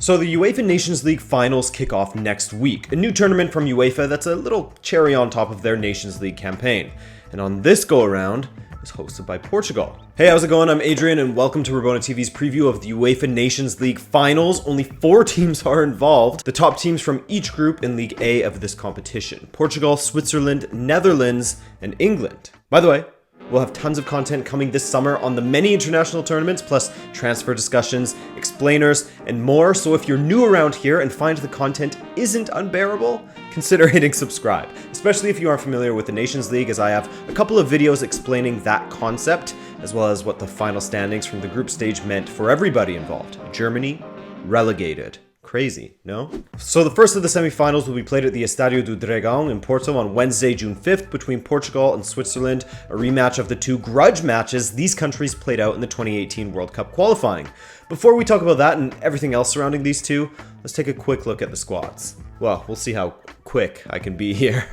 So the UEFA Nations League Finals kick off next week, a new tournament from UEFA that's a little cherry on top of their Nations League campaign. And on this go-around, it's hosted by Portugal. Hey, how's it going? I'm Adrian and welcome to Rabona TV's preview of the UEFA Nations League Finals. Only 4 teams are involved, the top teams from each group in League A of this competition: Portugal, Switzerland, Netherlands, and England. By the way, we'll have tons of content coming this summer on the many international tournaments, plus transfer discussions, explainers, and more. So if you're new around here and find the content isn't unbearable, consider hitting subscribe, especially if you aren't familiar with the Nations League, as I have a couple of videos explaining that concept, as well as what the final standings from the group stage meant for everybody involved. Germany relegated. Crazy, no? So the first of the semi-finals will be played at the Estádio do Dragão in Porto on Wednesday, June 5th between Portugal and Switzerland, a rematch of the 2 grudge matches these countries played out in the 2018 World Cup qualifying. Before we talk about that and everything else surrounding these two, let's take a quick look at the squads. Well, we'll see how quick I can be here.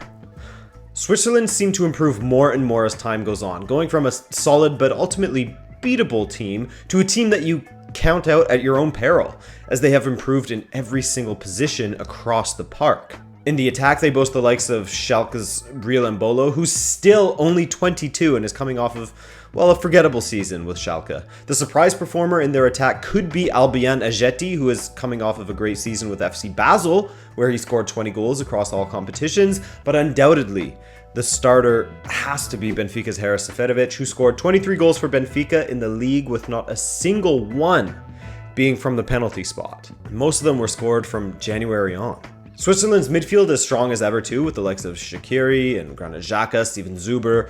Switzerland seem to improve more and more as time goes on, going from a solid but ultimately beatable team to a team that you count out at your own peril, as they have improved in every single position across the park. In the attack, they boast the likes of Schalke's Real Embolo, who's still only 22 and is coming off of, well, a forgettable season with Schalke. The surprise performer in their attack could be Albian Ajeti, who is coming off of a great season with FC Basel, where he scored 20 goals across all competitions, but undoubtedly, the starter has to be Benfica's Haris Seferovic, who scored 23 goals for Benfica in the league, with not a single one being from the penalty spot. Most of them were scored from January on. Switzerland's midfield is strong as ever too, with the likes of Shaqiri and Granit Xhaka, Steven Zuber,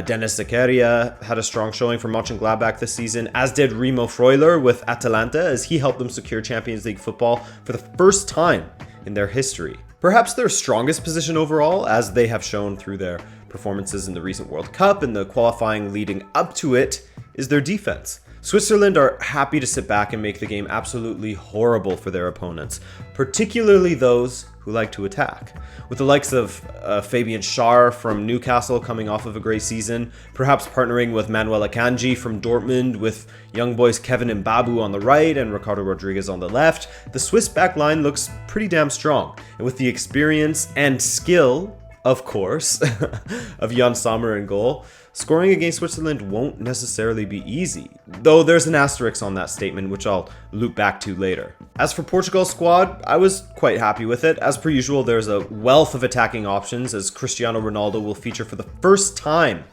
Dennis Zakaria had a strong showing for Mönchengladbach this season, as did Remo Freuler with Atalanta, as he helped them secure Champions League football for the first time in their history. Perhaps their strongest position overall, as they have shown through their performances in the recent World Cup and the qualifying leading up to it, is their defense. Switzerland are happy to sit back and make the game absolutely horrible for their opponents, particularly those who like to attack. With the likes of Fabian Schär from Newcastle coming off of a great season, perhaps partnering with Manuel Akanji from Dortmund, with young boys Kevin Mbabu on the right and Ricardo Rodriguez on the left, the Swiss backline looks pretty damn strong. And with the experience and skill, of course, of Jan Sommer in goal, scoring against Switzerland won't necessarily be easy, though there's an asterisk on that statement, which I'll loop back to later. As for Portugal's squad, I was quite happy with it. As per usual, there's a wealth of attacking options, as Cristiano Ronaldo will feature for the first time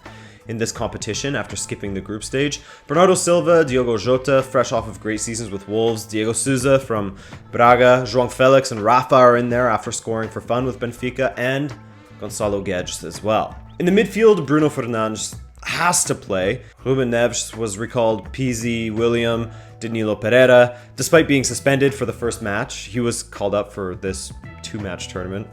in this competition after skipping the group stage. Bernardo Silva, Diogo Jota, fresh off of great seasons with Wolves, Diego Souza from Braga, João Felix and Rafa are in there after scoring for fun with Benfica, and Gonçalo Guedes as well. In the midfield, Bruno Fernandes has to play. Ruben Neves was recalled, Pizzi, William, Danilo Pereira. Despite being suspended for the first match, he was called up for this 2-match tournament.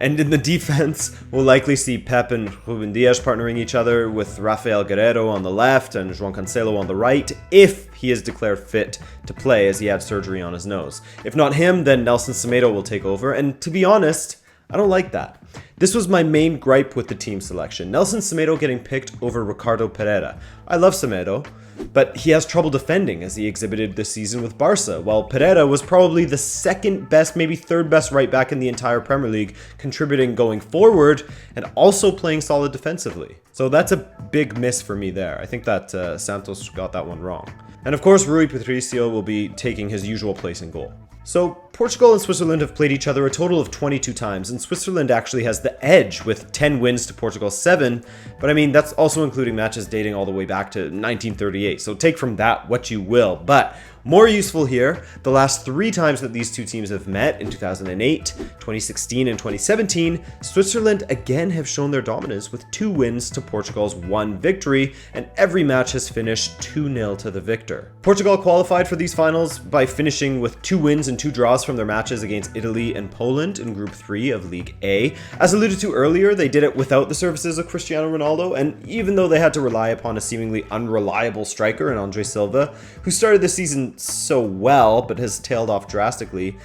And in the defense, we'll likely see Pep and Ruben Dias partnering each other, with Rafael Guerreiro on the left and João Cancelo on the right, if he is declared fit to play, as he had surgery on his nose. If not him, then Nelson Semedo will take over, and to be honest, I don't like that. This was my main gripe with the team selection. Nelson Semedo getting picked over Ricardo Pereira. I love Semedo, but he has trouble defending, as he exhibited this season with Barca, while Pereira was probably the second best, maybe third best right back in the entire Premier League, contributing going forward and also playing solid defensively. So that's a big miss for me there. I think that Santos got that one wrong. And of course, Rui Patricio will be taking his usual place in goal. So Portugal and Switzerland have played each other a total of 22 times, and Switzerland actually has the edge with 10 wins to Portugal's 7, but I mean, that's also including matches dating all the way back to 1938, so take from that what you will. But more useful here, the last 3 times that these two teams have met, in 2008, 2016, and 2017, Switzerland again have shown their dominance with 2 wins to Portugal's 1 victory, and every match has finished 2-0 to the victor. Portugal qualified for these finals by finishing with 2 wins and 2 draws from their matches against Italy and Poland in Group 3 of League A. As alluded to earlier, they did it without the services of Cristiano Ronaldo, and even though they had to rely upon a seemingly unreliable striker in Andre Silva, who started the season so well but has tailed off drastically,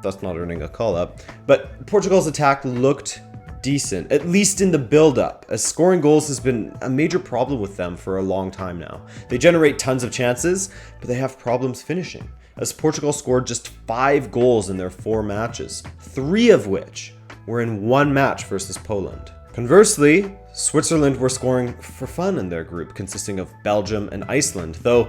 thus not earning a call-up, but Portugal's attack looked decent, at least in the build-up, as scoring goals has been a major problem with them for a long time now. They generate tons of chances, but they have problems finishing. as Portugal scored just 5 goals in their 4 matches, 3 of which were in one match versus Poland. Conversely, Switzerland were scoring for fun in their group, consisting of Belgium and Iceland, though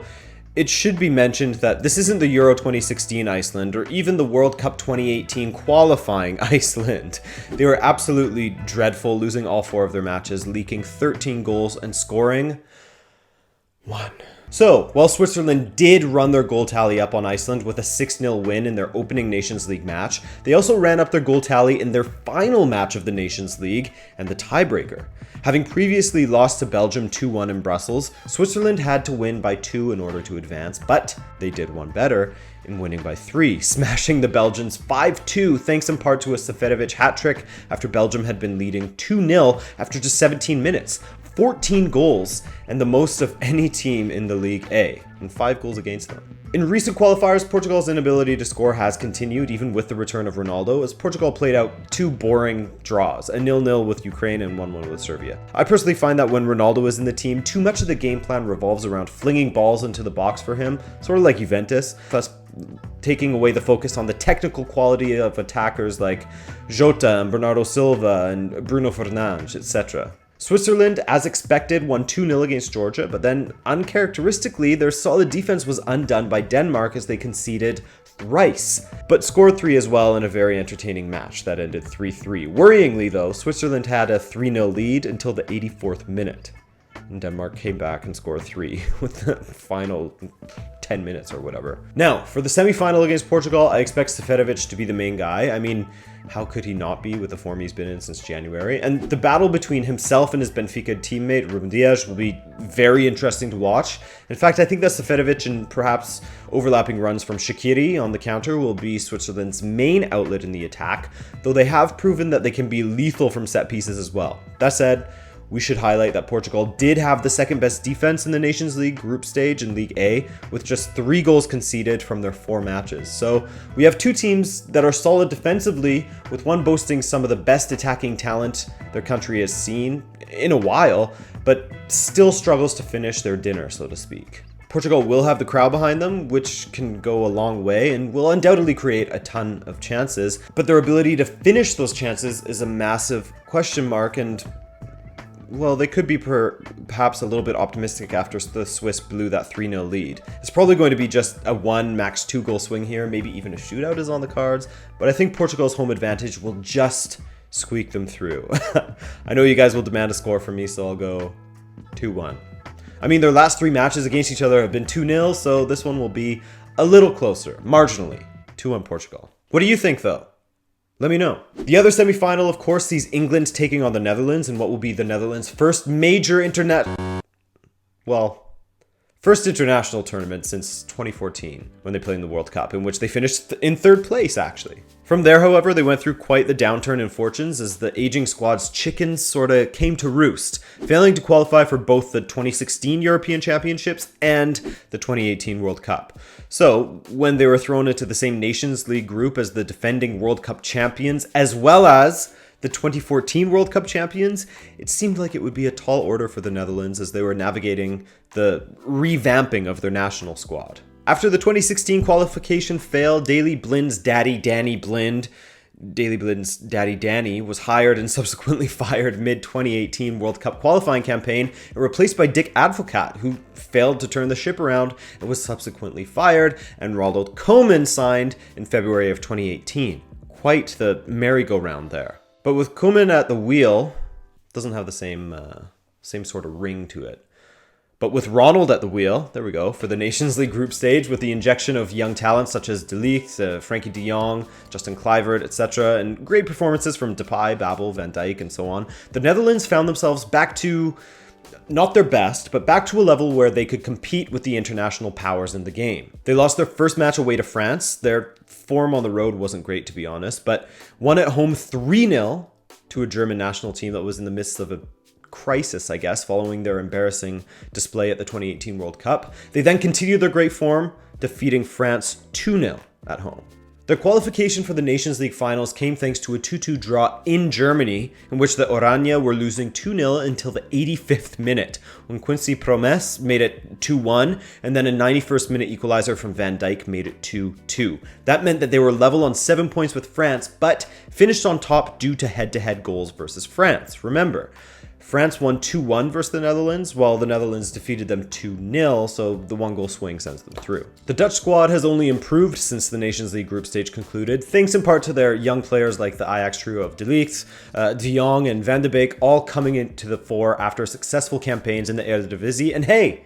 it should be mentioned that this isn't the Euro 2016 Iceland or even the World Cup 2018 qualifying Iceland. They were absolutely dreadful, losing all 4 of their matches, leaking 13 goals and scoring 1. So, while Switzerland did run their goal tally up on Iceland with a 6-0 win in their opening Nations League match, they also ran up their goal tally in their final match of the Nations League and the tiebreaker. Having previously lost to Belgium 2-1 in Brussels, Switzerland had to win by 2 in order to advance, but they did one better in winning by 3, smashing the Belgians 5-2 thanks in part to a Seferovic hat-trick after Belgium had been leading 2-0 after just 17 minutes. 14 goals, and the most of any team in the League A, and 5 goals against them. In recent qualifiers, Portugal's inability to score has continued, even with the return of Ronaldo, as Portugal played out 2 boring draws, a 0-0 with Ukraine and 1-1 with Serbia. I personally find that when Ronaldo is in the team, too much of the game plan revolves around flinging balls into the box for him, sort of like Juventus, thus taking away the focus on the technical quality of attackers like Jota and Bernardo Silva and Bruno Fernandes, etc. Switzerland, as expected, won 2-0 against Georgia, but then uncharacteristically, their solid defense was undone by Denmark as they conceded thrice, but scored 3 as well in a very entertaining match that ended 3-3. Worryingly though, Switzerland had a 3-0 lead until the 84th minute, and Denmark came back and scored 3 with the final 10 minutes or whatever. Now, for the semi-final against Portugal, I expect Seferovic to be the main guy. I mean, how could he not be with the form he's been in since January? And the battle between himself and his Benfica teammate Ruben Dias will be very interesting to watch. In fact, I think that Seferovic and perhaps overlapping runs from Shaqiri on the counter will be Switzerland's main outlet in the attack, though they have proven that they can be lethal from set pieces as well. That said, we should highlight that Portugal did have the second best defense in the Nations League group stage in League A, with just 3 goals conceded from their 4 matches. So we have 2 teams that are solid defensively, with one boasting some of the best attacking talent their country has seen in a while, but still struggles to finish their dinner, so to speak. Portugal will have the crowd behind them, which can go a long way and will undoubtedly create a ton of chances, but their ability to finish those chances is a massive question mark, and well, they could be perhaps a little bit optimistic after the Swiss blew that 3-0 lead. It's probably going to be just a 1, max 2 goal swing here, maybe even a shootout is on the cards, but I think Portugal's home advantage will just squeak them through. I know you guys will demand a score from me, so I'll go 2-1. I mean, their last 3 matches against each other have been 2-0, so this one will be a little closer, marginally, 2-1 Portugal. What do you think, though? Let me know. The other semi-final, of course, sees England taking on the Netherlands in what will be the Netherlands' first major first international tournament since 2014, when they played in the World Cup, in which they finished in 3rd place, actually. From there, however, they went through quite the downturn in fortunes as the aging squad's chickens sorta came to roost, failing to qualify for both the 2016 European Championships and the 2018 World Cup. So, when they were thrown into the same Nations League group as the defending World Cup champions, as well as the 2014 World Cup champions, it seemed like it would be a tall order for the Netherlands as they were navigating the revamping of their national squad. After the 2016 qualification failed, Daley Blind's daddy, Danny Blind, Daley Blind's daddy, Danny, was hired and subsequently fired mid-2018 World Cup qualifying campaign and replaced by Dick Advocaat, who failed to turn the ship around and was subsequently fired, and Ronald Koeman signed in February of 2018. Quite the merry-go-round there. But with Koeman at the wheel, doesn't have the same sort of ring to it. But with Ronald at the wheel, there we go, for the Nations League group stage, with the injection of young talents such as De Ligt, Frankie de Jong, Justin Kluivert, etc., and great performances from Depay, Babel, Van Dijk, and so on, the Netherlands found themselves back to, not their best, but back to a level where they could compete with the international powers in the game. They lost their first match away to France. Their form on the road wasn't great, to be honest, but won at home 3-0 to a German national team that was in the midst of a crisis, I guess, following their embarrassing display at the 2018 World Cup. They then continued their great form, defeating France 2-0 at home. Their qualification for the Nations League Finals came thanks to a 2-2 draw in Germany, in which the Oranje were losing 2-0 until the 85th minute, when Quincy Promes made it 2-1, and then a 91st minute equalizer from Van Dijk made it 2-2. That meant that they were level on 7 points with France, but finished on top due to head-to-head goals versus France. Remember, France won 2-1 versus the Netherlands, while the Netherlands defeated them 2-0, so the one-goal swing sends them through. The Dutch squad has only improved since the Nations League group stage concluded, thanks in part to their young players like the Ajax trio of De Ligt, De Jong, and Van de Beek all coming into the fore after successful campaigns in the Eredivisie, and hey,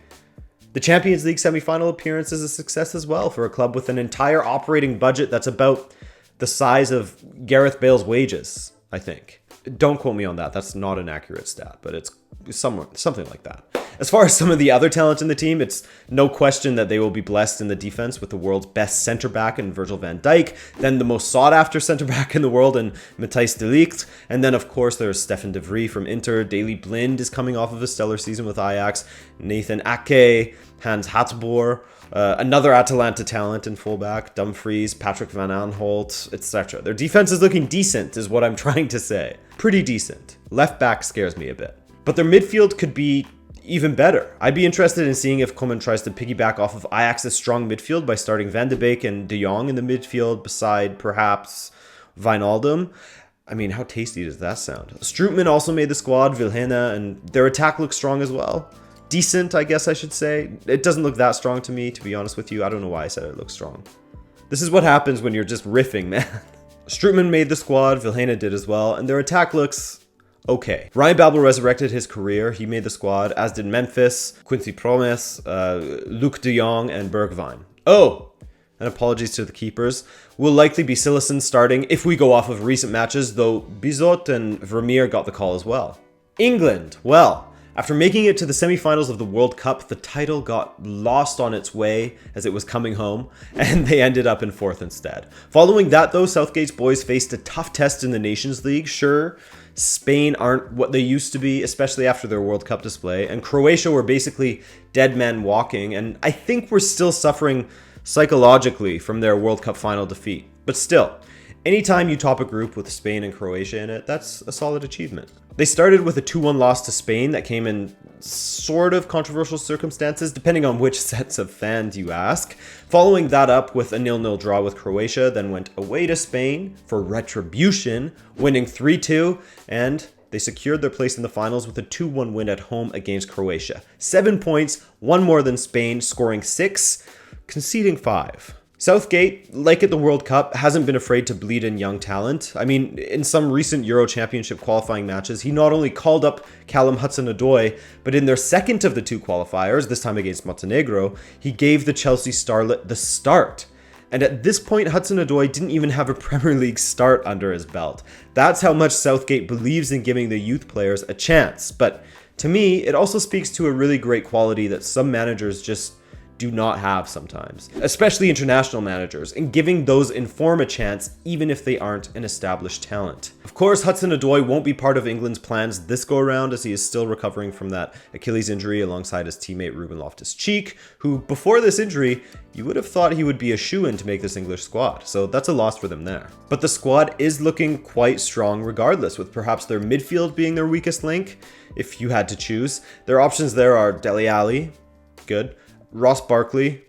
the Champions League semi-final appearance is a success as well for a club with an entire operating budget that's about the size of Gareth Bale's wages, I think. Don't quote me on that. That's not an accurate stat, but it's something like that. As far as some of the other talent in the team, it's no question that they will be blessed in the defense with the world's best center back in Virgil van Dijk, then the most sought after center back in the world in Matthijs de Ligt, and then of course there's Stefan de Vrij from Inter, Daley Blind is coming off of a stellar season with Ajax, Nathan Ake, Hans Hatsboer, another Atalanta talent in fullback, Dumfries, Patrick Van Aanholt, etc. Their defense is looking decent, is what I'm trying to say. Pretty decent. Left back scares me a bit. But their midfield could be even better. I'd be interested in seeing if Koeman tries to piggyback off of Ajax's strong midfield by starting Van de Beek and De Jong in the midfield beside perhaps Wijnaldum. I mean, how tasty does that sound? Strootman also made the squad, Vilhena, and their attack looks strong as well. Decent, I guess I should say. It doesn't look that strong to me, to be honest with you. I don't know why I said it looks strong. This is what happens when you're just riffing, man. Strootman made the squad, Vilhena did as well, and their attack looks okay. Ryan Babel resurrected his career. He made the squad, as did Memphis, Quincy Promes, Luc de Jong, and Bergwijn. Oh, and apologies to the keepers. Will likely be Cillessen starting if we go off of recent matches, though Bizot and Vermeer got the call as well. England, well, after making it to the semi-finals of the World Cup, the title got lost on its way as it was coming home, and they ended up in fourth instead. Following that, though, Southgate's boys faced a tough test in the Nations League. Sure, Spain aren't what they used to be, especially after their World Cup display, and Croatia were basically dead men walking, and I think we're still suffering psychologically from their World Cup final defeat. But still, anytime you top a group with Spain and Croatia in it, that's a solid achievement. They started with a 2-1 loss to Spain that came in sort of controversial circumstances, depending on which sets of fans you ask. Following that up with a 0-0 draw with Croatia, then went away to Spain for retribution, winning 3-2, and they secured their place in the finals with a 2-1 win at home against Croatia. 7 points, one more than Spain, scoring 6, conceding 5. Southgate, like at the World Cup, hasn't been afraid to bleed in young talent. I mean, in some recent Euro Championship qualifying matches, he not only called up Callum Hudson-Odoi, but in their second of the two qualifiers, this time against Montenegro, he gave the Chelsea starlet the start. And at this point, Hudson-Odoi didn't even have a Premier League start under his belt. That's how much Southgate believes in giving the youth players a chance. But to me, it also speaks to a really great quality that some managers just do not have sometimes, especially international managers, and giving those in form a chance even if they aren't an established talent. Of course, Hudson-Odoi won't be part of England's plans this go around as he is still recovering from that Achilles injury alongside his teammate Ruben Loftus-Cheek, who before this injury, you would have thought he would be a shoo-in to make this English squad, so that's a loss for them there. But the squad is looking quite strong regardless, with perhaps their midfield being their weakest link, if you had to choose. Their options there are Dele Alli, good, Ross Barkley,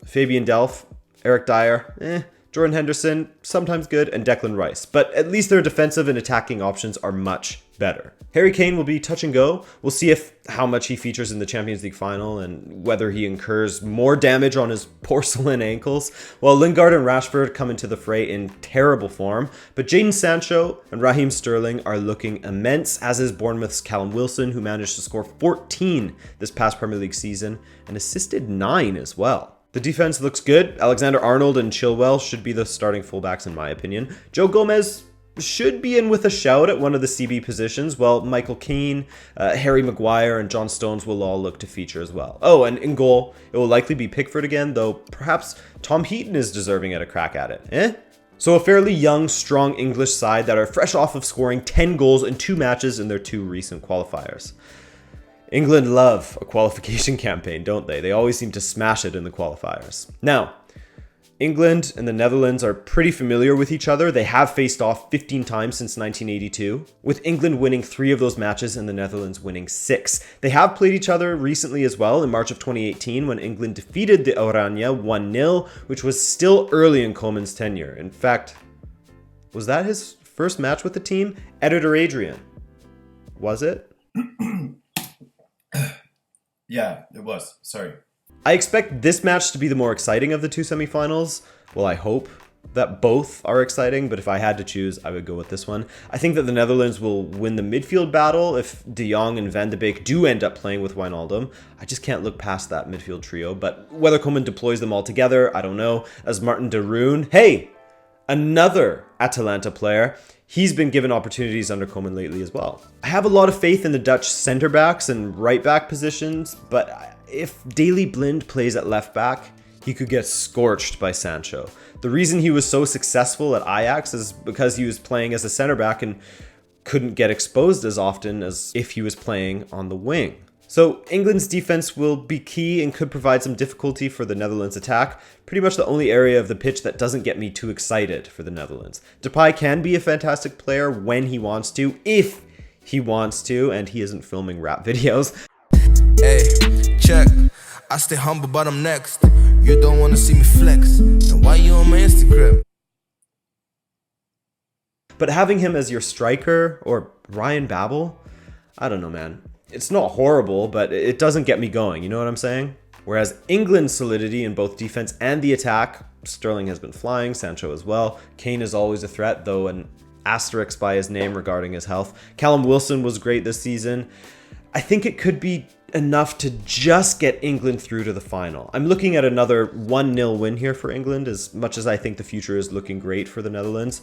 Fabian Delph, Eric Dyer, Jordan Henderson, sometimes good, and Declan Rice. But at least their defensive and attacking options are much better. Harry Kane will be touch and go. We'll see how much he features in the Champions League final and whether he incurs more damage on his porcelain ankles, while Lingard and Rashford come into the fray in terrible form. But Jadon Sancho and Raheem Sterling are looking immense, as is Bournemouth's Callum Wilson, who managed to score 14 this past Premier League season and assisted 9 as well. The defense looks good. Alexander-Arnold and Chilwell should be the starting fullbacks in my opinion. Joe Gomez should be in with a shout at one of the CB positions, while Michael Keane, Harry Maguire, and John Stones will all look to feature as well. Oh, and in goal, it will likely be Pickford again, though perhaps Tom Heaton is deserving at a crack at it, So a fairly young, strong English side that are fresh off of scoring 10 goals in 2 matches in their 2 recent qualifiers. England love a qualification campaign, don't they? They always seem to smash it in the qualifiers. Now, England and the Netherlands are pretty familiar with each other. They have faced off 15 times since 1982, with England winning 3 of those matches and the Netherlands winning 6. They have played each other recently as well in March of 2018 when England defeated the Oranje 1-0, which was still early in Koeman's tenure. In fact, was that his first match with the team? Editor Adrian, was it? Yeah, it was. Sorry. I expect this match to be the more exciting of the 2 semifinals. Well, I hope that both are exciting, but if I had to choose, I would go with this one. I think that the Netherlands will win the midfield battle if De Jong and Van de Beek do end up playing with Wijnaldum. I just can't look past that midfield trio, but whether Koeman deploys them all together, I don't know. As Martin de Roon, hey, another Atalanta player, he's been given opportunities under Koeman lately as well. I have a lot of faith in the Dutch centre backs and right back positions, but if Daley Blind plays at left back, he could get scorched by Sancho. The reason he was so successful at Ajax is because he was playing as a center back and couldn't get exposed as often as if he was playing on the wing. So England's defense will be key and could provide some difficulty for the Netherlands attack. Pretty much the only area of the pitch that doesn't get me too excited for the Netherlands. Depay can be a fantastic player when he wants to, if he wants to, and he isn't filming rap videos. Hey, check. I stay humble, but I'm next. You don't want to see me flex. And why you on my Instagram? But having him as your striker or Ryan Babel, I don't know, man. It's not horrible, but it doesn't get me going. You know what I'm saying? Whereas England's solidity in both defense and the attack, Sterling has been flying, Sancho as well. Kane is always a threat, though an asterisk by his name regarding his health. Callum Wilson was great this season. I think it could be enough to just get England through to the final. I'm looking at another 1-0 win here for England, as much as I think the future is looking great for the Netherlands.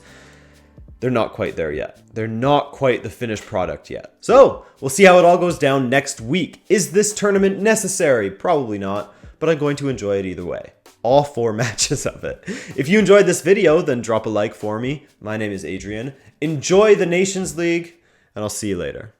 They're not quite there yet. They're not quite the finished product yet. So, we'll see how it all goes down next week. Is this tournament necessary? Probably not, but I'm going to enjoy it either way. All 4 matches of it. If you enjoyed this video, then drop a like for me. My name is Adrian. Enjoy the Nations League, and I'll see you later.